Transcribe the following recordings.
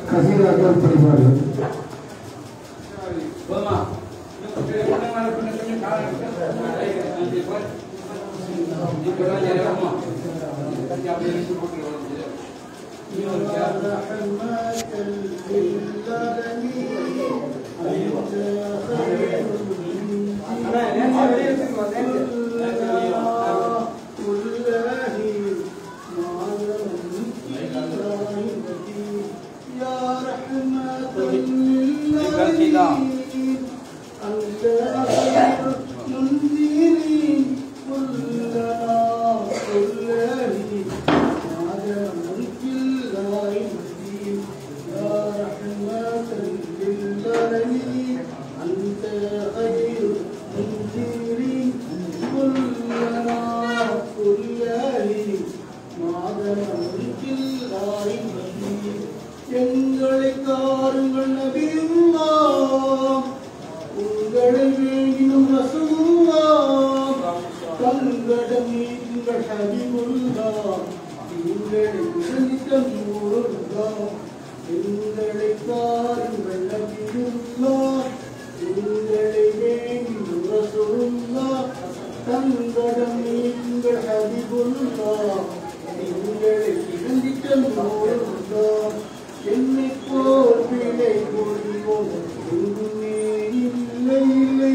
கசீராக்கள் படிப்பார்கள். எங்களை காருங்கள் நபியுல்லாஹ், உங்களை வேண்டினும் ரசூலுல்லாஹ், தங்களிடம் எங்கள் ஹபீபுல்லாஹ், எங்களை விருந்திட்ட நூறுல்லாஹ். எங்களை காருங்கள் நபியுல்லாஹ், உங்களை வேண்டினும் ரசூலுல்லாஹ், தங்களிடம் எங்கள் ஹபீபுல்லாஹ், எங்களை விருந்திட்ட நூறுல்லாஹ். என்னை போல் பிழை போதிவோம் எங்குமே இல்லை இல்லை,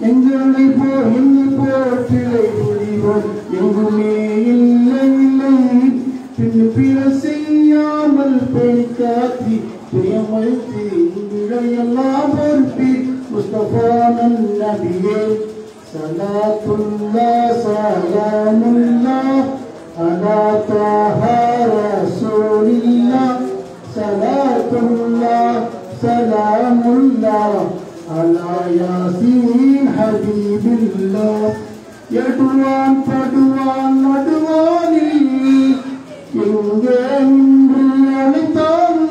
எங்களை போல் என்னை போல் பிழை போதிவோம் எங்குமே இல்லை இல்லை. பின் பிற செய்யாமல் பெண் காத்தி பிரியமளித்து இங்குழையெல்லாம் பொறுப்பி முஸ்தபா நபியே சலாத்துல்லா சலாமுல்லா அலா தாஹா ரசூலில்லாஹ் சலாத்துல்லாஹ் சலாமுல்லாஹ் அலா யாசீன் ஹபீபில்லாஹ். எடுவான் படுவான் நடுவானில் எங்கே நின்று அழைத்தான்,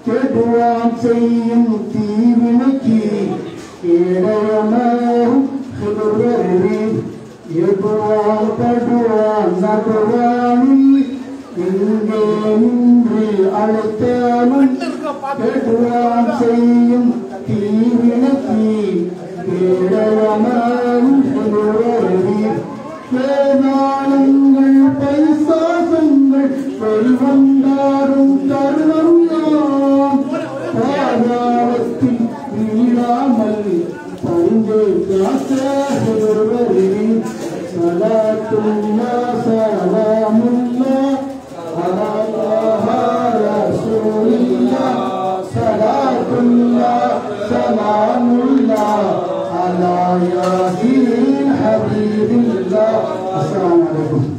கெடுவான் செய்யும் தீவினைக்கு கேடயமாம் சுடர்வருவி. எடுவான் படுவான் நடுவானில் எங்கே நின்று அழைத்தாலும், கெடுவான் செய்யும் தீவினைக்கு கேடயமாம் சுடர்வருவி. வேதாளங்கள் பைசாசங்கள் வெளிவந்தாரும் தருணம் நாம், பாதாளத்தில் வீழாமல் பரிந்து காத்தொருவரின் சலாத்துல்லா சலாமுல்லா அலா தாஹா ரசூலில்லாஹ் சலாத்துல்லா சலாமுல்லா அலா யாசீன் ஹபீபில்லாஹ். அஸ்ஸலாமு அலைக்கும்.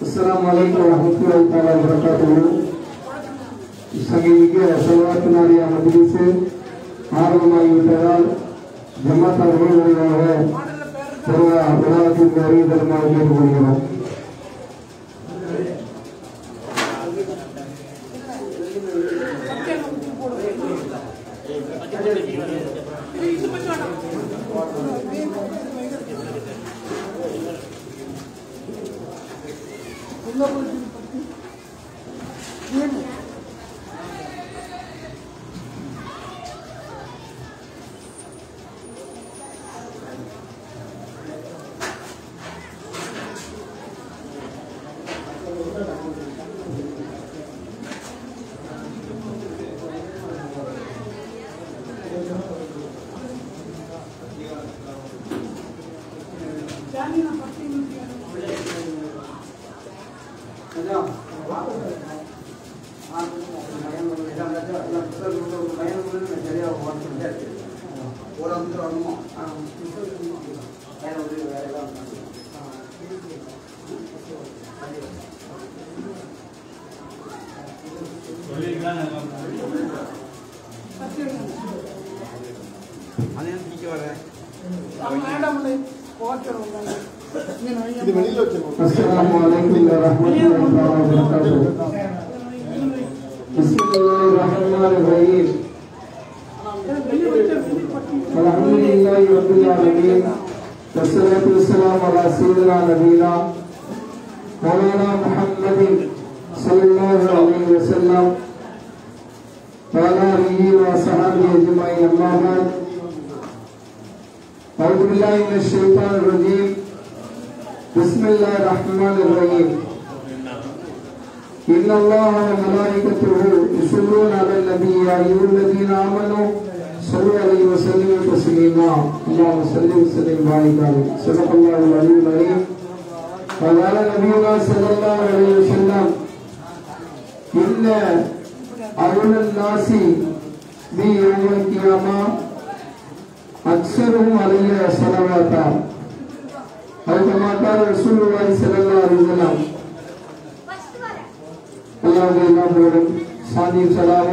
Assalamualaikum warahmatullahi wabarakatuh. சங்கமிக்க செல்வாத்தினாரிய மஜ்லிஸு ஆரம்பமாகிவிட்டதால் ஜமாத் அவர்கள் விரைவாக விழாவிற்கு அறிவு தருமாறு கேட்டுக்கொள்கிறோம். Assalamualaikum warahmatullahi wabarakatuh. الرحمن الرحيم الحمد لله رب العالمين والصلاة والسلام على سيدنا نبينا مولانا محمد صلى الله عليه وسلم وعلى آله وصحبه أجمعين أما بعد أعوذ بالله من الشيطان الرجيم بسم الله الرحمن الرحيم إن الله وملائكته يصلون على النبي يا أيها الذين آمنوا صلوا عليه وسلموا تسليما اللهم صل وسلم وبارك عليه صدق الله العلي العظيم وقال نبينا صلى الله عليه وسلم إن أولى الناس بي يوم القيامة أكثرهم علي صلواتا أو كما قال رسول الله صلى الله عليه وسلم الله يرحمه صادق سلام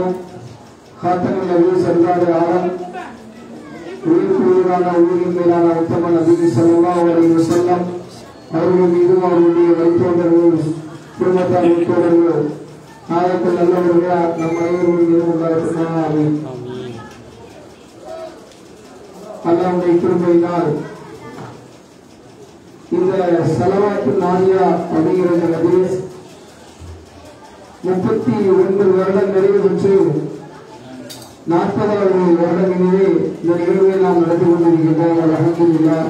خاتم النبي سرور عالم உயிர்க்குயிரான உயிரின் மேலான உத்தம நபி ஸல்லல்லாஹு அலைஹி வஸல்லம் அவர்கள் மீதும் அவருடைய வைத்தோன்றர்கள் குடும்பத்தார் வைத்தோன்றர்கள் ஆயத்தில் நல்லவர்கள் நம் அனைவரும் மீதும் உண்டாகட்டும் ஆமீன். அல்லாஹ்வுடைய கிருபையினால் இந்த ஸலவாத்து நாரியா அப்படிங்கிற ஹதீஸ் 39 வருடம் நிறைவு பெற்று 40வது வருடங்களிலே இந்த நிகழ்வை நாம் நடத்தி கொண்டிருக்கின்றோம். அல்ஹம்துலில்லாஹ்.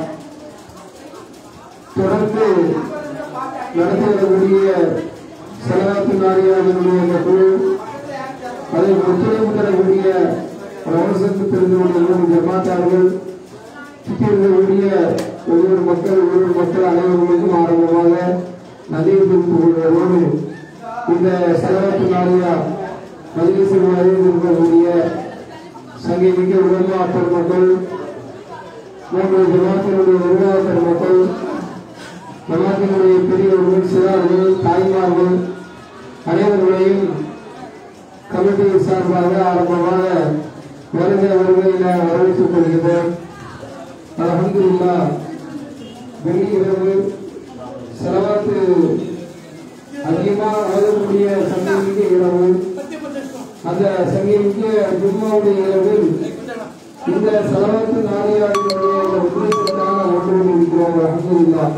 தொடர்ந்து நடத்தி வரக்கூடிய ஸலவாத்து நாரியாவினுடைய இந்த குழு அதை ஒத்துழைப்பு தரக்கூடிய ரவுசத்து தெரிந்துள்ள ஜமாத்தார்கள் சுற்றியிருக்கக்கூடிய ஒவ்வொரு மக்கள் அனைவருக்கும் ஆரம்பமாக நதியை குறித்து கொள்வதோடு இந்த ஸலவாத்து நாரியா மஜ்லிஸில் இருக்கக்கூடிய சங்கீமிக்க உலமா பெருமக்கள், மூன்று ஜமாத்தினுடைய நிர்வாக பெருமக்கள், ஜமாத்தினுடைய பெரியவர்கள், சிறார்கள், தாய்மார்கள் அனைவர்களையும் கமிட்டி சார்பாக ஆரம்பமாக வருகையில் வரவேற்றுக் கொள்கிறோம். அல்ஹம்துலில்லாஹ். வெள்ளி இரவு ஸலவாத்து அதிகமாக ஓதக்கூடிய சங்கீமிக்க இரவு, அந்த சங்கீமிக்க ஜும்மாவுடைய இரவில் இந்த ஸலவாத்து நாரியாவினுடைய உதவிக்காக ஒன்று இருக்கிறோம். அல்ஹம்துலில்லாஹ்.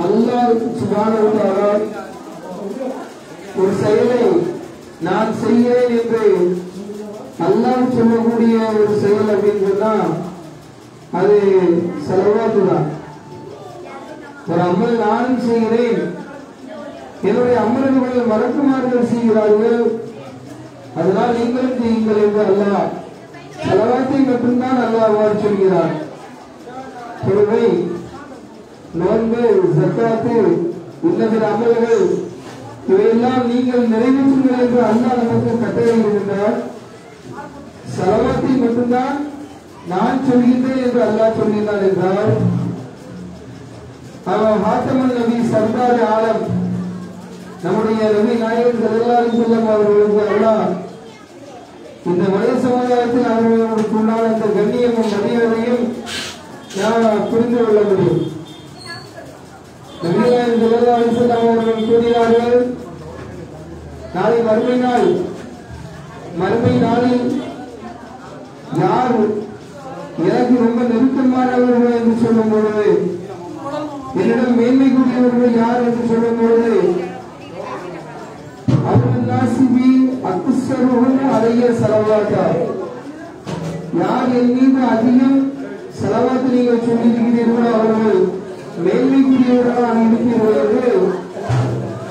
அல்லாஹ் சுப்ஹானஹு வ தஆலா ஒரு செயலை நான் செய்கிறேன் என்று அல்லாஹ் சொல்லக்கூடிய ஒரு செயல் அப்படின்னு சொன்னா அது ஸலவாத்து தான். ஒரு அமல் நானும் செய்கிறேன், என்னுடைய அமல்கள் மலக்குமார்கள் செய்கிறார்கள், அதனால் நீங்களும் செய்யுங்கள் என்று அல்லாஹ் ஸலவாத்தை மட்டும்தான் அல்லாஹ் சொல்கிறார். தொழுகை, நோன்பு, ஜக்காத்து, இன்னபிற அமல்கள் இவையெல்லாம் நீங்கள் நிறைவேற்றுங்கள் என்று அல்லாஹ் நமக்கு கட்டளையிடுகின்றார். ஸலவாத்தை மட்டும்தான் நான் சொல்கின்றேன் என்று அல்லாஹ் சொல்கிறார் என்றால் அவன் ஹாத்தமன் நபி சர்தார் ஆலம் நம்முடைய நபி நாயகன் ஸல்லல்லாஹு அலைஹி வஸல்லம் அவர்களுக்கு அல்லாஹ் இந்த மனித சமுதாயத்தில் அவர்களுக்கு உண்டான இந்த கண்ணியமும் மரியாதையும் நாம் புரிந்து கொள்ள முடியும். நபி நாயகன் ஸல்லல்லாஹு அலைஹி வஸல்லம் அவர்கள் கூறினார்கள், நாளை மறுமை நாளில் யார் எனக்கு ரொம்ப நெருக்கமானவர்கள் என்று சொல்லும் பொழுது, என்னிடம் மேன்மை கூடியவர்கள் யார் என்று சொல்லும் பொழுது, அவர்கள் நாசிபி அக்ஸருஹும் அலைய ஸலவாத்தா, யார் என் மீது அதிகம் ஸலவாத் நீங்கள் சொல்லியிருக்கிறீர்களோ அவர்கள் மேன்மைக்குரியவர்களாக இருக்கிறீர்கள் என்று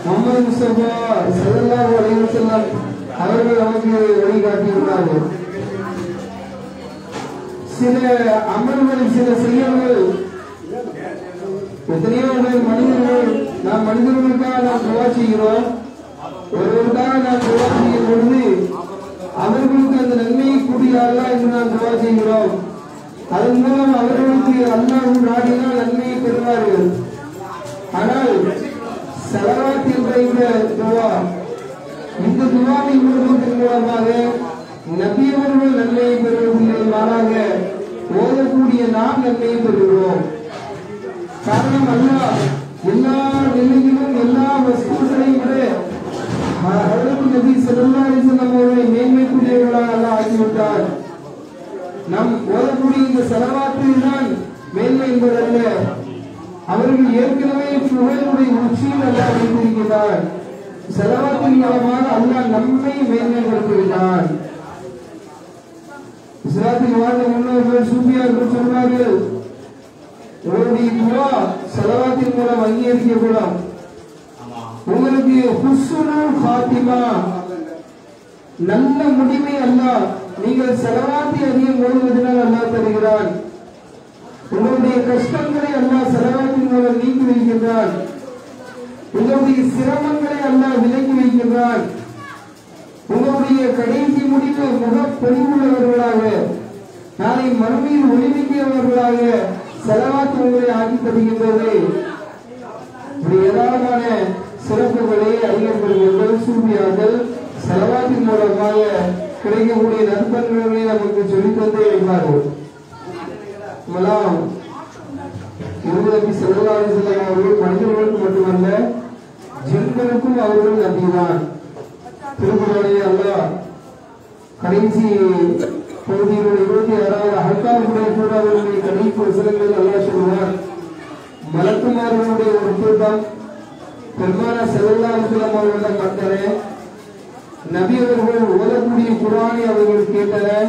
முஹம்மது முஸ்தபா ஸல்லல்லாஹு அலைஹி வஸல்லம் அவர்கள் நமக்கு வழிகாட்டியுள்ளார்கள். சில அமல்கள், சில செயல்கள், எத்தனையோ மனிதர்கள், நாம் மனிதர்களுக்காக நாம் துவா செய்கிறோம், ஒருவருக்காக நாம் துவா செய்யும் பொழுது அவர்களுக்கு அந்த நன்மையை கூடிய அல்லாஹ் என்று நாம் துவா செய்கிறோம். அதன் மூலம் அவர்களுக்கு அல்லாஹ் நாடினால் நன்மையை பெறுவார்கள். ஆனால் ஸலவாத் என்ற இந்த துவாவை ஓதுவதன் மூலமாக நபி அவர்கள் நன்மையை பெறுவதில்லை, மாறாக ஓதக்கூடிய நாம் நன்மையை பெறுகிறோம். காரணம் அல்லாஹ் எல்லா நிலையிலும் எல்லா வஸ்துக்களையும் விட ஸல்லல்லாஹு அலைஹி வஸல்லம் அவர்களை மேன்மைக்குரியவர்களாக அல்லாஹ் ஆக்கிவிட்டார். நம் ஓதக்கூடிய இந்த ஸலவாத்தில் தான் மேன்மை என்பதல்ல, அவர்கள் ஏற்கனவே புகழுடைய உச்சியில் அல்லாஹ் வைத்திருக்கிறார். ஸலவாத்தின் மூலமாக அல்லாஹ் நம்மை மேன்மைப்படுத்துகிறார். இஸ்லாத்தில் வாழ்ந்த முன்னோர்கள் சூஃபியார்கள் சொன்னார்கள், உங்களுடைய துஆ ஸலவாத்தின் மூலம் அங்கீகரிக்கப்படும். உங்களுக்கு ஹுஸ்னுல் ஃபாத்திமா, நல்ல முடிவை அல்லாஹ் நீங்கள் ஸலவாத்தை அதிகம் ஓதுவதனால் அல்லாஹ் தருகிறான். உங்களுடைய கஷ்டங்களை அல்லாஹ் ஸலவாத்தின் மூலம் நீக்கி வைக்கின்றான். உங்களுடைய சிரமங்களை அல்லாஹ் விலக்கி வைக்கின்றான். உங்களுடைய கடைசி முடிவு முகப்பொலிவுள்ளவர்களாக, நாளை மறுமையில் ஒளிமிக்கிறவர்களாக ஸலவாத் உங்களை ஆக்கி தருகின்றது. இப்படி ஏராளமான சிறப்புகளை அறிஞர்கள் சூஃபியார்கள் ஸலவாத்தின் மூலமாக கிடைக்கக்கூடிய நற்பண்புகளை நமக்கு சொல்லித் தந்தே வைப்பார்கள். நபி ஸல்லல்லாஹு அலைஹி வஸல்லம் அவர்கள் மனிதர்களுக்கு மட்டுமல்ல ஜின்களுக்கும் அவர்கள் நபிதான். திருக்குறளை அல்லாஹ் கடைசி பகுதியில் 26வது ஹக்காவுடைய கூட அவர்களுடைய கடைசி வசனங்கள் அல்லாஹ் சொல்வார், மலக்குமார்களுடைய ஒரு கூட்டம் பெருமான ஸல்லல்லாஹு அலைஹி வஸல்லம் அவர்களிடம் வந்தன. நபி அவர்கள் ஓதக்கூடிய குர்ஆனை அவர்கள் கேட்டனர்.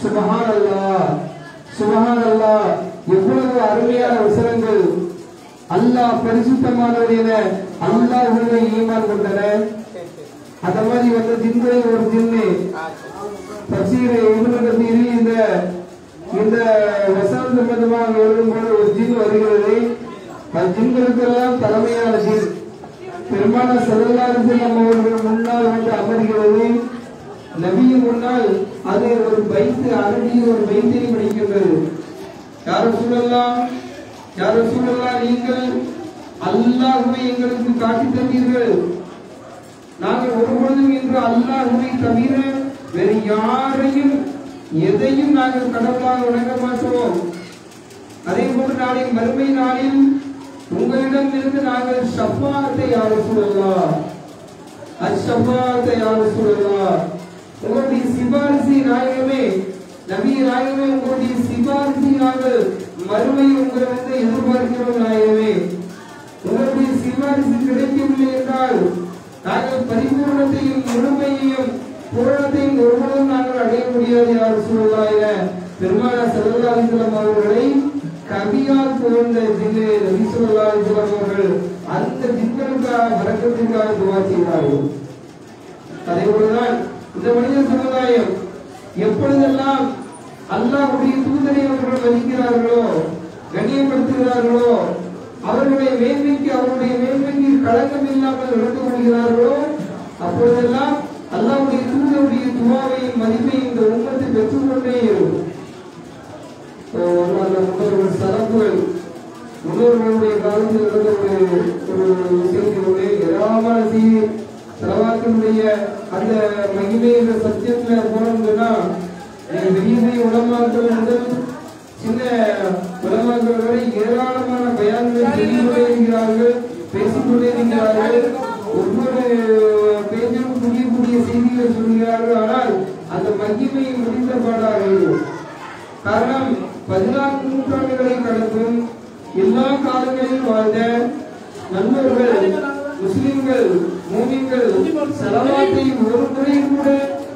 சுப்ஹானல்லாஹ் சுப்ஹானல்லாஹ், எவ்வளவு அருமையான வசனங்கள்! அல்லாஹ் பரிசுத்தமானவர் என அல்லாஹ்வை ஈமான் கொண்டனர். அந்த மாதிரி வந்த ஜின்களை ஒரு ஜின்னு தஃசீர் இப்னு கதீர் இந்த வசனம் சம்பந்தமாக எழுதும்போது ஒரு ஜின் வருகிறது. அந்த ஜின்களுக்கெல்லாம் தலைமையான ஜின் பெருமான ஸல்லல்லாஹு அலைஹி வஸல்லம் அவர்கள் முன்னால் வந்து அமர்கிறது. நபியின் முன்னால் அது ஒரு பைத்து அரடி ஒரு பைத்தினை படிக்கின்றது. யார் ரசூலல்லாஹ், யார் ரசூலல்லாஹ், நீங்கள் அல்லாஹ்வை எங்களுக்கு காட்டித் தந்தீர்கள். நாங்கள் ஒருபொழுதும் இன்று அல்லாஹ்வை தவிர வேறு யாரையும் எதையும் நாங்கள் கடவுளாக வணங்க மாட்டோம். அதே போன்று நாளை மறுமை நாளில் உங்களிடம் இருந்து நாங்கள் ஷஃபாஅத்தை யா ரசூலல்லாஹ், அஷ்ஷஃபாஅத்தை யா ரசூலல்லாஹ், உங்களுடைய சிபாரிசை நாயகமே, நபி நாயகமே, உங்களுடைய சிபாரிசை நாங்கள் மறுமை உங்களிடத்தை எதிர்பார்க்கிறோம் நாயகமே. உங்களுடைய சிபாரிசு கிடைக்கவில்லை என்றால் நாங்கள் பரிபூர்ணத்தையும் முழுமையையும் பூரணத்தையும் ஒருவரும் நாங்கள் அடைய முடியாது யா ரசூலல்லாஹ் என பெருமானார் ஸல்லல்லாஹு அலைஹி வஸல்லம் அவர்களை கவியால் புகழ்ந்த ஜின்னு நபி ஸல்லல்லாஹு அலைஹி வஸல்லம் அவர்கள் அந்த ஜின்களுக்காக பரக்கத்திற்காக துஆ செய்தார்கள். அதேபோலதான் இந்த மனித சமுதாயம் எப்பொழுதெல்லாம் அல்லாஹ்வுடைய தூதரை அவர்கள் மதிக்கிறார்களோ, கண்ணியப்படுத்துகிறார்களோ, அவர்களுடைய மேன்மைக்கு அவருடைய மேன்மைக்கு களங்கம் இல்லாமல் நடந்து கொள்கிறார்களோ, அப்பொழுதெல்லாம் அல்லாஹ்வுடைய தூதருடைய துஆவையும் மதிப்பையும் இந்த உம்மத்து பெற்றுக்கொண்டே இருக்கும். முன்னோர்கள் சலப்புகள், முன்னோர்களுடைய காலத்தில் நடந்த ஒரு செய்தியோடு ஏராளமான செய்தி ஸலவாத்தினுடைய அந்த மகிமை என்ற சத்தியத்துல போனோம்னா பெரிய பெரிய உலமாக்கள் முதல் சின்ன உலமாக்கள் வரை ஏராளமான பயான்களை சொல்லிக்கொண்டே இருக்கிறார்கள், பேசிக்கொண்டே இருக்கிறார்கள். ஒவ்வொரு பேஜிலும் புதிய புதிய செய்திகளை சொல்கிறார்கள். ஆனால் அந்த மகிமையை முடிந்த பாடார்கள். காரணம் 14 நூற்றாண்டுகளை கடந்தும் எல்லா காலங்களிலும் வாழ்ந்த நல்லவர்கள், முஸ்லிம்கள், மூமின்கள் ஸலவாத்தை ஒரு முறை கூட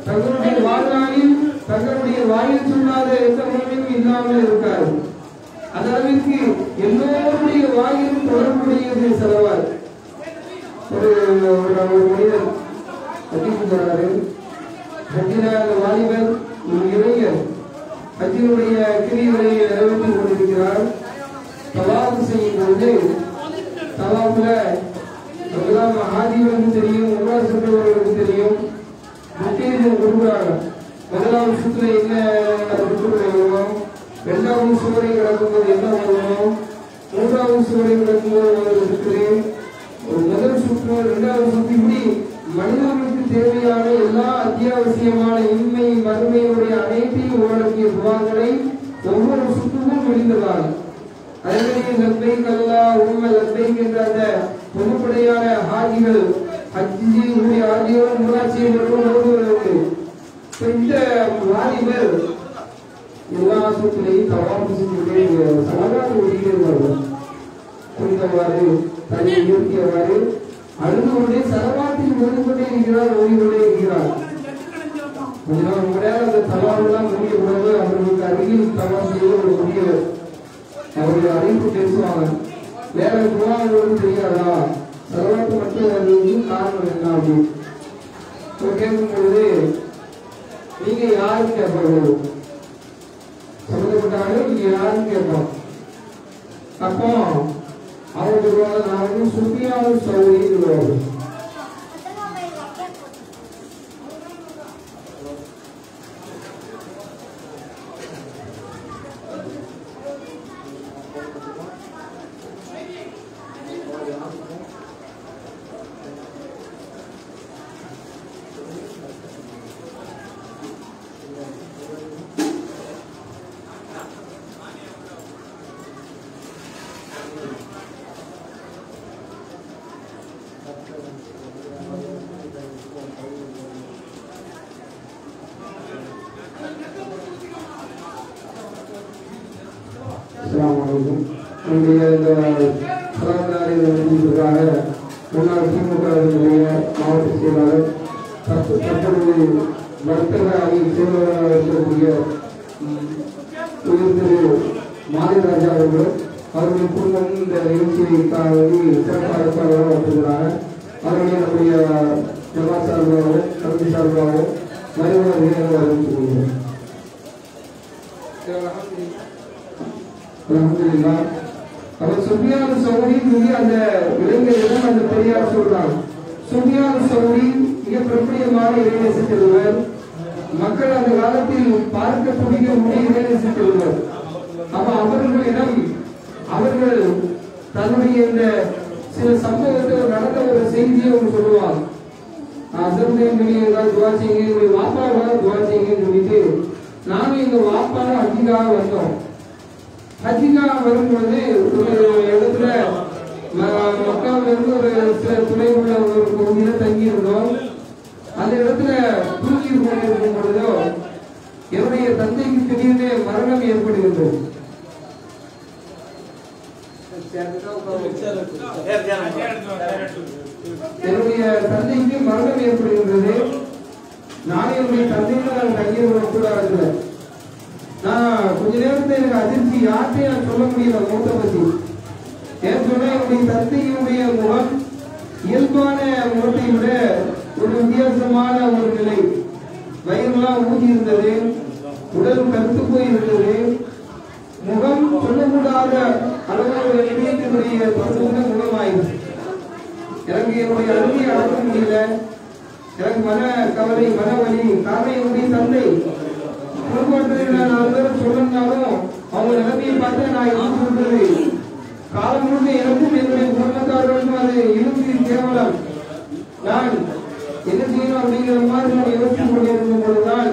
தங்களுடைய வாழ்நாளில் தங்களுடைய வாயில் சொல்லாத எந்த முறையும் இல்லாமல் இருக்காது. அந்த அளவிற்கு எல்லோருடைய வாயிலும் தொடர்புடையது ஸலவாத். ஒரு மனிதர் அஜிபுறாரு, வாலிபர், ஒரு இளைஞர் ஹஜ்ஜினுடைய கிரிகளை நிறைவேற்றிக் கொண்டிருக்கிறார். தவாஃப் செய்யும் பொழுது தவாஃப்ல முதலாம் ஹாஜிகளுக்கு தெரியும், உம்ரா சென்றவர்களுக்கு தெரியும், முக்கியம் கொடுக்குறாங்க. முதலாம் சுற்றுல என்ன வரும், இரண்டாவது சுவரை கிடக்கும்போது என்ன வரும், மூன்றாவது சுவரை கிடக்கும்போது சுற்று, ஒரு முதல் சுற்று, இரண்டாவது சுற்று, இப்படி மனிதர்களுக்கு தேவையான எல்லா அத்தியாவசியமான இன்மை மறுமையுடைய அனைத்தையும் உள்ளடக்கிய துவாக்களை ஒவ்வொரு சுற்றுக்கும் முடிந்ததால் அதே லப்பைக் அல்லாஹும்ம லப்பைக் என்ற அந்த பொதுப்படையான ஹாஜிகள் ஹஜ்ஜியுடைய ஹாஜிகள் உம்ரா செய்ய இந்த வாலிபர் எல்லா சூழ்நிலையும் தவாப்பு செஞ்சுக்கிட்டே சலவாறு ஒதுக்கிடுவார்கள். புரிந்தவாறு தன்னை இயற்கையவாறு அழுது கொண்டே சலவாத்தில் ஓடிக்கொண்டே இருக்கிறார், ஓடிக்கொண்டே இருக்கிறார். கொஞ்ச நாள் முறையாக அந்த தவாவெல்லாம் முடிய கூடாது. அவர்களுக்கு அருகில் தவா செய்ய ஒரு முடிய அவருடைய அறிவிப்பு பேசுவாங்க. வேற துவாவோடு தெரியாதா, சலவாத்து மட்டும் காரணம் என்ன அப்படின்னு கேட்கும் பொழுது நீங்க யாரும் கேட்பாங்க, சம்பந்தப்பட்டாலும் நீங்க யாரும் கேட்பாங்க. அப்போ அவங்க சொல்லுவாங்க, நான் வந்து சுஃபியான் சௌரி சொல்லுவாங்க. முன்னாள் திமுக மாவட்ட செயலாளர் தற்பொழுது வர்த்தக அணி செயலாளராக இருக்கக்கூடிய திரு மாரிராஜா அவர்கள் அவருடைய குடும்பமும் இந்த நிகழ்ச்சியை சிறப்பாக வந்திருக்கிறாங்க. அவருடைய நம்முடைய ஜமா சார்பாகவும் கல்வி சார்பாகவும் மறுபடியும் அறிவித்துக் கொள்கிறோம். அவர் சுஃபியான் சௌரி அந்த இளைஞரிடம் அந்த பெரியார் சொல்றாங்க, சுஃபியான் சௌரி மிக பிரபலியமான இளைஞர் செல்வர், மக்கள் அந்த காலத்தில் பார்க்கக்கூடிய இளைஞர் செல்வர். அப்ப அவர்களிடம் அவர்கள் தன்னுடைய இந்த சில சம்பவத்தில் நடந்த ஒரு செய்தியை அவங்க சொல்லுவாங்க. துவா செய்யுங்க, வாப்பாவாக துவா செய்யுங்கன்னு சொல்லிட்டு நானும் எங்க வாப்பாவும் ஹஜ்ஜிக்காக வந்தோம். ஹஜ்ஜிக்காக வரும்பொழுது ஒரு இடத்துல மக்காவில இருந்து ஒரு சில துணை உள்ள ஒரு பகுதியில தங்கி இருந்தோம். அந்த இடத்துல தூக்கி கொண்டிருக்கும் பொழுதோ என்னுடைய தந்தைக்கு திடீர்னு மரணம் ஏற்படுகின்றது. என்னுடைய தந்தைக்கு மரணம் ஏற்படுகின்றது. நான் என்னுடைய தந்தையில தங்கியிருக்க கூட இருக்கல. நான் கொஞ்ச நேரத்தில் எனக்கு அதிர்ச்சி, யார்கிட்டையும் நான் சொல்ல முடியல மூத்த பத்தி. ஏன் சொன்னா என்னுடைய தந்தையினுடைய முகம் இயல்பான முகத்தை விட ஒரு வித்தியாசமான ஒரு நிலை. வயிறுலாம் ஊதி இருந்தது, உடல் கருத்து போய் இருந்தது, முகம் சொல்லக்கூடாத அளவு இணையத்தினுடைய தொகுந்த முகமாயிருக்கு. எனக்கு என்னுடைய அருமையை அடக்க முடியல. எனக்கு மன கவலை, மனவலி. காரணம் என்னுடைய தந்தை குடும்பத்தில் நாலு பேரும் சொல்லனாலும் அவங்க நிலைமையை பார்த்து நான் இருந்து சொல்றது காலம் முழுக்க எனக்கும் என்னுடைய குடும்பத்தார்களுக்கும் அது இழுத்து கேவலம். நான் என்ன செய்யணும் அப்படிங்கிற மாதிரி நான் யோசித்துக் கொண்டிருக்கும் பொழுதுதான்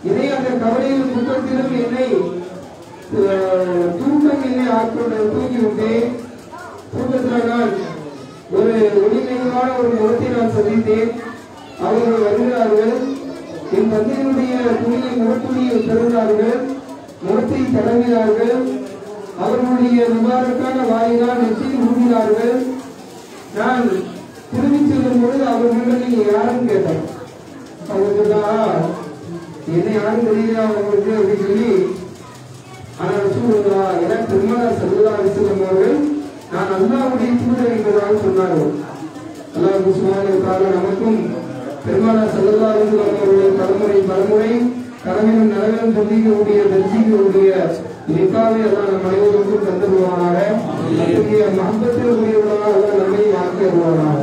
இதை அந்த கவலையில் துக்கத்திலும் என்னை தூக்கம் என்னை ஆட்கொண்டு தூங்கிவிட்டேன். தூக்கத்தில் நான் ஒரு ஒளிமையான ஒரு முகத்தை நான் சந்தித்தேன். அவர்கள் வருகிறார்கள், என் தந்தையினுடைய துணியை முகத்துணியை தருகிறார்கள், முகத்தை தடவினார்கள், அவர்களுடைய முபாரக்கான வாயினால் நெற்றியில் ஊதினார்கள். நான் திரும்பி செல்லும் பொழுது அவர்களிடம் நீங்க யாருன்னு கேட்டேன். அவங்க சொன்னா என்ன யாரும் தெரியல அவங்களுக்கு அப்படின்னு சொல்லி, ஆனால் சூழ்நிலா எனக்கு பெருமானார் ஸல்லல்லாஹு அலைஹி வஸல்லம் அவர்கள் நான் அல்லாஹ்வுடைய தூதர் என்பதாக சொன்னார்கள். அல்லாஹ் சுப்ஹானஹு வ தஆலா நமக்கும் பெருமானார் ஸல்லல்லாஹு அலைஹி வஸல்லம் அவருடைய பலமுறை கடமையும் நலவிலும் சந்திக்கக்கூடிய தரிசிக்கக்கூடிய நிக்காவை எல்லாம் நம் அனைவருக்கும் தந்துடுவானாக. அத்தகைய மகப்பத்தில் கூடியவர்களாக எல்லாம் நம்மை ஆக்கிடுவானாக.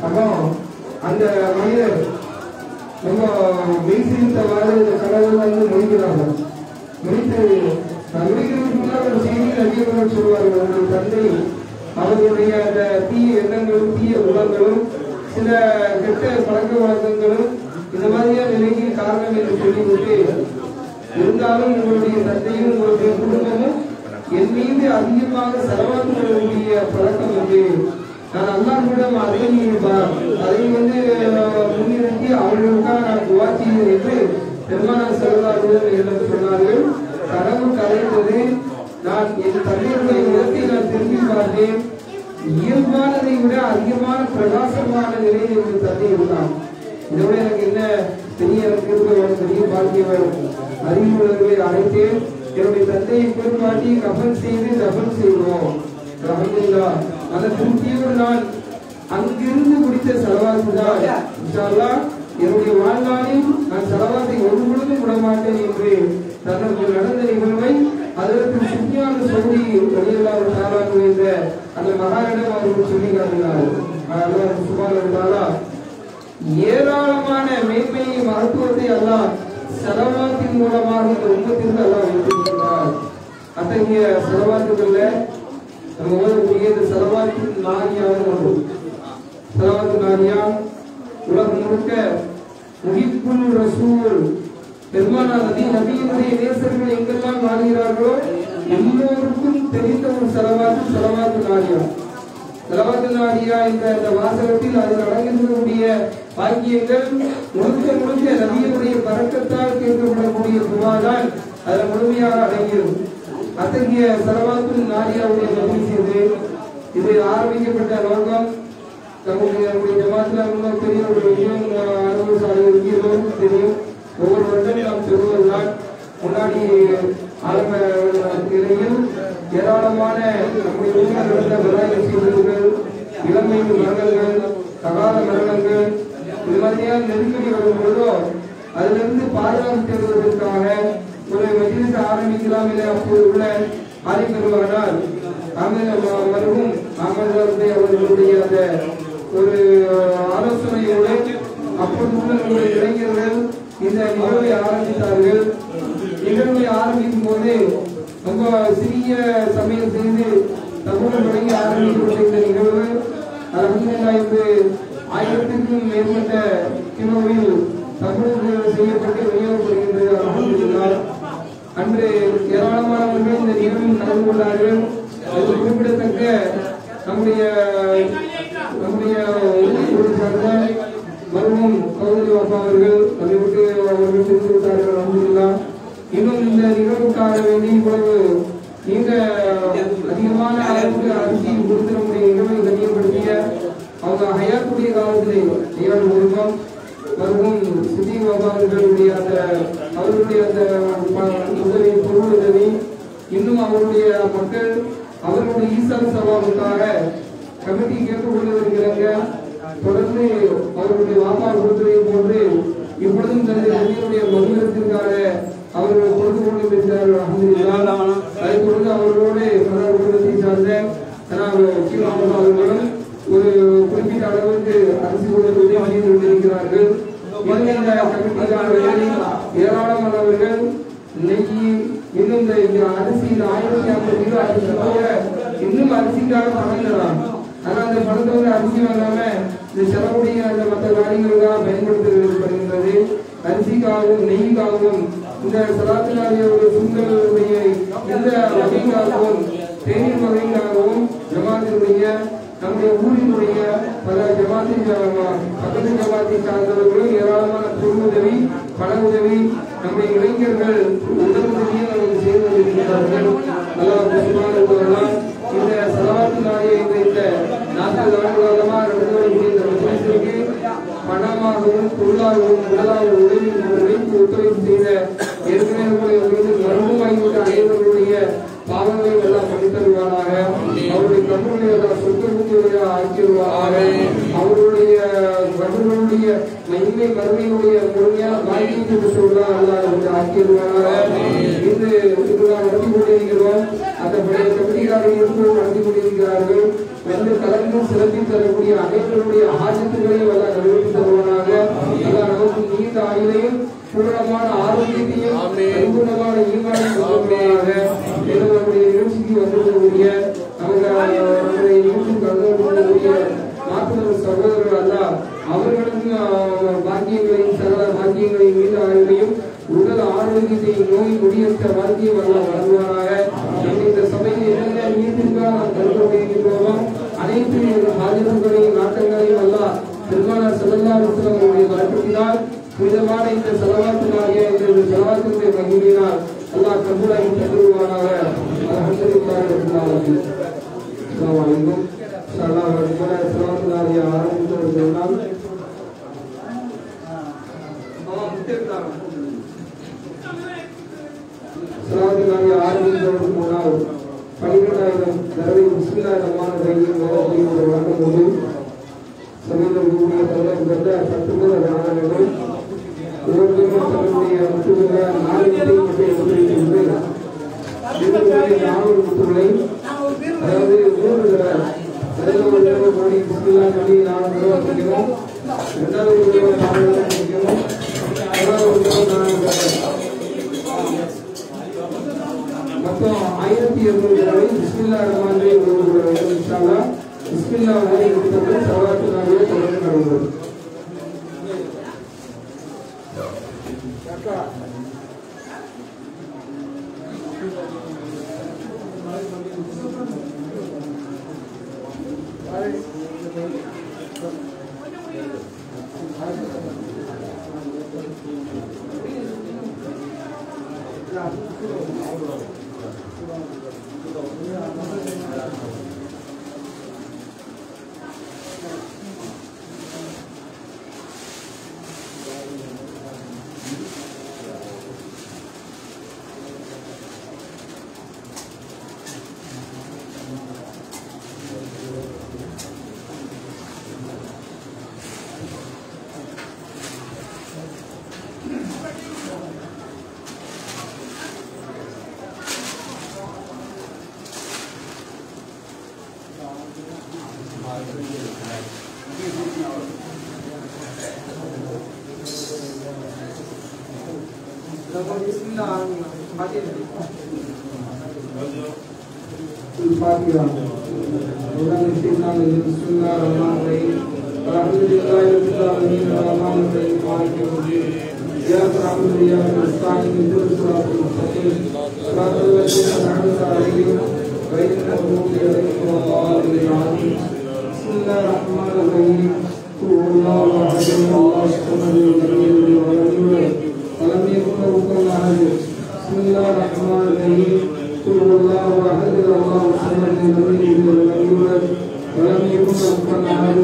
அப்போ அந்த மனிதர் ரொம்ப மெய்சிரித்தவாறு கடவுள் வந்து முடிக்கிறார்கள். முடிக்கிறதுக்கு முன்னால் ஒரு செய்தியில் அதிகமாக சொல்வார்கள், உங்கள் தந்தை அவர்களுடைய அந்த தீய எண்ணங்களும் தீய குணங்களும் சில கெட்ட பழக்க வழக்கங்களும் இந்த மாதிரியான நிலைக்கு காரணம் என்று சொல்லிவிட்டு, இருந்தாலும் உங்களுடைய தந்தையும் உங்களுடைய குடும்பமும் என் மீது அதிகமாக செலவாக்கக்கூடிய பழக்கம் வந்து நான் அல்லாஹ்விடம் அதை முன்னிறுத்தி அவர்களுக்காக நான் துஆ செய்கிறேன் என்று பெருமானார் ஸல்லல்லாஹு அலைஹி வஸல்லம் சொன்னார்கள். கனவு கலைந்தது. நான் என் தந்தையுடைய முகத்தை நான் திரும்பி பார்த்தேன். இயல்பானதை விட அதிகமான பிரகாசமான நிலையில் என்னுடைய தந்தை இருந்தான். இதோட எனக்கு என்ன பெரிய பெரிய பாக்கியம். அறிவுள்ளவர்களை அழைத்தேன். என்னுடைய தந்தையை குளிப்பாட்டி கஃன் செய்து தஃன் செய்வோம். அல்ஹம்துலில்லாஹ். அந்த திருப்தியோடு நான் அங்கிருந்து முடித்த செலவாத்து தான் இன்ஷா அல்லாஹ் என்னுடைய வாழ்நாளில் நான் செலவாத்தை ஒரு பொழுதும் விட மாட்டேன் என்று தனக்கு நடந்த நிகழ்வை அதற்கு சுஃபியான் சௌரி ரலியல்லாஹு தஆலா என்ற அந்த மகானிடம் அவர்கள் சொல்லி காட்டினார். அல்லாஹ் சுப்ஹானஹு வ தஆலா ஏராளமான மேன்மையை மகத்துவத்தை அல்லாஹ் செலவாத்தின் மூலமாக இந்த உம்மத்திற்கு அல்லாஹ் வைத்திருக்கிறார். அத்தகைய செலவாத்துகள்ல நம்ம ஓதக்கூடிய இந்த செலவாத்தின் நாரியாவும் ஒன்று. செலவாத்து நாரியா உலகம் முழுக்க முஹிப்புல் ரசூல் பெருமானார் நபியினுடைய நேசர்கள் எங்கெல்லாம் வாழ்கிறார்களோ எல்லோருக்கும் தெரிந்த ஒரு செலவாத்து நாரியா. செலவாத்து நாரியா என்ற இந்த வாசகத்தில் அதில் அடங்கியிருக்கக்கூடிய பாக்கியங்கள் முழுக்க நபியினுடைய பரக்கத்தால் கேட்கப்படக்கூடிய துவாதான் அதில் முழுமையாக அடங்கியிருக்கும். அத்தகைய செலவாத்து நாரியாவுடைய நம்பிக்கை இது ஆரம்பிக்கப்பட்ட நோக்கம் நம்முடைய ஜமாத்தில் பெரிய ஒரு விஷயம் அனுபவசாலிகளும் தெரியும். ஒவ்வொரு வருடமும் நாம் சொல்வதுதான் முன்னாடி ஆரம்ப நிலையில் ஏராளமான நம்முடைய ஊரில் நடந்த விளையாட்டு செய்திகள், இளமை மரணங்கள், தகாத மரணங்கள், இது மாதிரியான நெருக்கடி வரும் பொழுதோ அதிலிருந்து பாதுகாப்பு தேடுவதற்காக ஒரு மஜ்லிஸ் ஆரம்பிக்கலாம் என அப்போது உள்ள ஆதி பெருமகனார் மருகும் அகமது அவர்களுடைய அந்த ஒரு ஆலோசனையோடு அப்போது உள்ள நம்முடைய இளைஞர்கள் இந்த நிகழ்வை ஆரம்பித்தார்கள். நிகழ்வை ஆரம்பிக்கும் போது ரொம்ப சிறிய சமையல் செய்து தகவல் வழங்கி ஆரம்பிக்கப்பட்ட இந்த நிகழ்வு அல்ஹம்துலில்லாஹ் 1000க்கும் மேற்பட்ட கிலோவில் தகவல்கள் செய்யப்பட்டு விநியோகப்படுகின்றது. அல்ஹம்துலில்லாஹ். அன்று ஏராளமானவர்கள் இந்த நிகழ்வில் கலந்து கொண்டார்கள். அது குறிப்பிடத்தக்க நம்முடைய சார்ந்த மருமம் கௌதரி பாப்பா அவர்கள் அதை விட்டு அவர்கள் சென்று விட்டார்கள். அல்ஹம்துலில்லாஹ். இன்னும் இந்த நிகழ்வுக்காக வேண்டி இவ்வளவு நீண்ட அதிகமான அளவுக்கு அரிசி கொடுத்து நம்முடைய நிகழ்வை கண்ணியப்படுத்திய அவங்க ஹயாத்துடைய காலத்திலே ஐயாடு குடும்பம் மருமம் சித்தி பாபா அவர்களுடைய அவர்களுடைய அந்த உதவி பொருள் உதவி இன்னும் அவருடைய மக்கள் அவர்களுடைய ஈசான் சவாவுக்காக கமிட்டி கேட்டுக்கொண்டிருக்கிறாங்க. தொடர்ந்து அவர்களுடைய வாப்பா கொடுத்ததை போன்று இப்பொழுதும் தன்னுடைய மகிழ்ச்சிற்காக அவர்கள் கொடுத்து கொண்டிருக்கிறார்கள். அல்ஹம்துலில்லாஹ். அதை தொடர்ந்து அவர்களோடு குடும்பத்தை சார்ந்த அவர்களும் ஒரு குறிப்பிட்ட அளவுக்கு அரிசி கொடுத்து உதவி கொண்டிருக்கிறார்கள். ஏராளமானவர்கள் நெய் இன்னும் இந்த அரிசி 1050 கிலோ அரிசி இன்னும் அரிசிக்காக பணம் தரலாம். ஆனா அந்த பணத்தை வந்து அரிசி வாங்காம இந்த செலவுடைய அந்த மற்ற காரியங்களுக்காக பயன்படுத்தப்படுகின்றது. அரிசிக்காகவும் நெய்க்காகவும் இந்த சலாத்தினாரியோட சுண்டலுடைய இந்த வகைக்காகவும் தேநீர் வகைக்காகவும் ஜமாத்தினுடைய நம்முடைய ஊரினுடைய பல ஜமாத்தின் பக்கத்து ஜமாத்தை சார்ந்தவர்களும் ஏராளமான பொருளுதவி பண உதவி நம்முடைய இளைஞர்கள் உடலுதவியை நமக்கு செய்து வருகிறார்கள். அல்லாஹ் இந்த செலவாத்தினாரியை இந்த 40 ஆண்டுகாலமாக நடந்து வரக்கூடிய இந்த மஜ்லிஸிற்கு பணமாகவும் பொருளாகவும் உடலாகவும் உழைப்பு ஒத்துழைப்பு செய்த ஏற்கனவே மர்மம் வாங்கிவிட்ட அனைவர்களுடைய பாவங்களை எல்லாம் படித்தருவானாக. அவருடைய கண்ணுடைய சொற்களுடைய ஆக்கிடுவாராக. அவருடைய கண்ணுடைய மகிமை கருணையுடைய முழுமையான பாக்கியத்தை பெற்றுள்ளார் அல்லாஹ் ஆக்கிடுவானாக. இன்று நாம் நடத்தி கொண்டிருக்கிறோம். அந்த பழைய கமிட்டிக்காரர்களும் நடத்தி கொண்டிருக்கிறார்கள். வந்து கலந்து சிறப்பி தரக்கூடிய அனைவருடைய ஆஜத்துகளையும் எல்லாம் நிறைவேற்றி தருவானாக. எல்லாம் நமக்கு நீண்ட ஆயுளையும் பூரணமான ஆரோக்கியத்தையும் பரிபூர்ணமான ஈமானையும் கொடுப்பாக. நம்முடைய நிகழ்ச்சிக்கு வந்திருக்கக்கூடிய நம்முடைய நிகழ்ச்சிக்கு கலந்துக்கூடிய மாற்று சகோதரர்கள் எல்லாம் அவர்களுக்கும் பாக்கியங்களையும் சகல பாக்கியங்களையும் நீண்ட ஆயுளையும் உடல் ஆரோக்கியத்தையும் நோய் முடியற்ற வாழ்க்கையும் எல்லாம் வழங்குவாராக. இந்த சபையில் என்னென்ன நீதிக்காக நாம் கருத்து வருகிறோமோ அனைத்து நினைவுகளையும் நாட்டங்களையும் அல்லாஹ் பெருமானார் ஸல்லல்லாஹு அலைஹி வஸல்லம் அவர்களுடைய வரக்கத்தினால் புனிதமான இந்த ஸலவாத்துனாகிய இந்த ஸலவாத்துடைய மகிமையினால் அல்லாஹ் கபூலாக்கி தருவானாக. அல்ஹம்துலில்லாஹி ரப்பில் ஆலமீன். அஸ்ஸலாமு அலைக்கும். இன்ஷாஅல்லாஹ் ஸலவாத்துனாகிய ஆரம்பித்தோம். ஸலவாத்துனாகிய ஆரம்பித்ததற்கு முன்னால் 12,000 தடவை பிஸ்மில்லாஹிர் ரஹ்மானிர் ரஹீம் ஓதுவது வழக்கம் போது சமீபத்திய தலைவர்கள 10 பேர் ஆனவர்கள் ஒவ்வொருவரும் தன்னுடைய முத்துகளை 4 முறை எழுதியிருக்கின்ற இதுவரை 4 முத்துகளை அதாவது 3 தடவை முதல் ஒரு பிஸ்மில்லாஹ் சொல்லி 4 தடவை படிக்கணும். இரண்டாவது ஒரு 4 தடவை படிக்கணும். மூன்றாவது ஒரு 4 தடவை மொத்தம் 1200 தடவை பிஸ்மில்லாஹிர் ரஹ்மானிர் ரஹீம் ஓதுவது வேண்டும். இன்ஷாஅல்லாஹ் பிஸ்மில்லாஹ் ஓதி முடித்தவுடன் ஸலவாத்துனாலே தொடர்ந்து நடக்கும். الفاتحة. بسم الله الرحمن الرحيم. الحمد لله رب العالمين الرحمن الرحيم مالك يوم الدين. إياك نعبد وإياك نستعين اهدنا الصراط المستقيم صراط الذين أنعمت عليهم غير المغضوب عليهم ولا الضالين. بسم الله الرحمن الرحيم. قل هو الله أحد الله الصمد لم يلد ولم يولد ولم يكن له كفوا أحد. بسم الله الرحمن الرحيم. قل هو الله أحد الله الصمد لم يلد ولم يولد ولم يكن له كفوا أحد.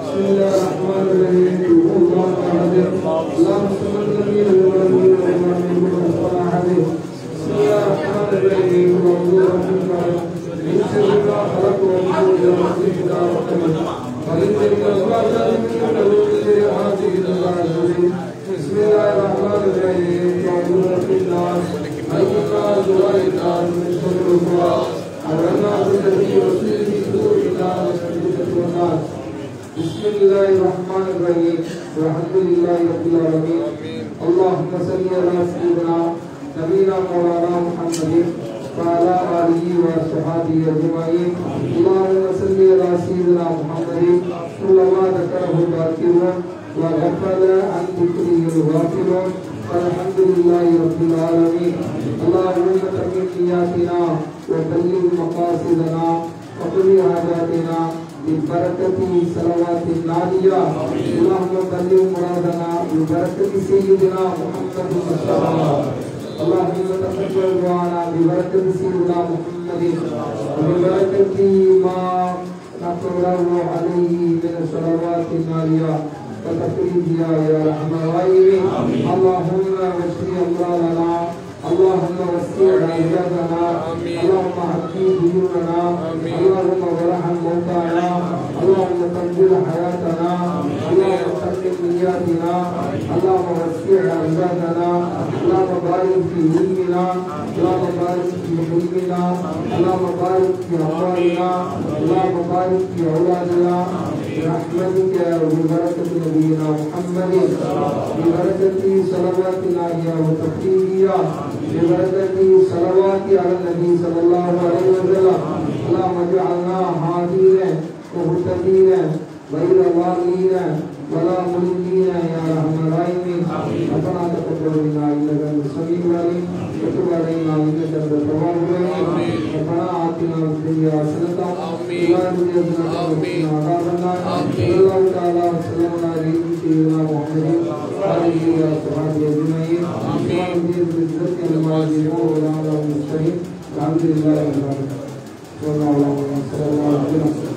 بسم الله الرحمن الرحيم. قل هو الله أحد الله الصمد لم يلد ولم يولد ولم يكن له كفوا أحد. بسم الله الرحمن الرحيم. قل هو الله من شر ما خلق ومن شر غاسق إذا وقب ومن شر النفاثات في العقد ومن شر حاسد إذا حسد. بسم الله الرحمن الرحيم. أعوذ بالله ملك الناس إله الناس من شر الوسواس الخناس الذي يوسوس في صدور الناس من شر الناس. بسم الله الرحمن الرحيم. والحمد لله رب العالمين. اللهم صل على سيدنا نبينا مولانا محمد وعلى آله وصحبه أجمعين. اللهم صل على سيدنا محمد كلما ذكره الذاكرون وغفل عن ذكره الغافلون. الحمد لله رب العالمين. اللهم تقبل نياتنا وبلغ مقاصدنا وقض حاجاتنا ببركة صلوات النادية. اللهم بلغ مرادنا ببركة سيدنا محمد المصطفى. اللهم تقبل دعانا ببركة سيدنا محمد وببركة ما نقرأه عليه من الصلوات النادية وتقريبها يا ارحم الراحمين. اللهم واشف امراضنا. اللهم وسع عبادنا. اللهم حكم ديوننا. اللهم ارحم موتانا. اللهم طول حياتنا. اللهم سلم نياتنا. اللهم وسع عبادنا. اللهم بارك في علمنا. اللهم بارك في حلمنا. اللهم بارك في اموالنا. اللهم بارك في اولادنا برحمتك وببركة نبينا محمد ببركة صلواتنا وتقديرها ببركة صلوات على النبي صلى الله عليه وسلم. اللهم اجعلنا هادين مهتدين غير ضالين ولا مضلين يا ارحم الراحمين. ربنا تقبل منا انك انت السميع العليم وتب علينا انك انت التواب الرحيم. ربنا آتنا في الدنيا حسنة وفي الآخرة حسنة وقنا عذاب النار. صلى الله تعالى وسلم على سيدنا محمد وآله وصحبه أجمعين. سبحان ربك رب العزة عما يصفون وسلام على المرسلين والحمد لله رب العالمين. صلى الله عليه وسلم.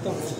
சுத்தம்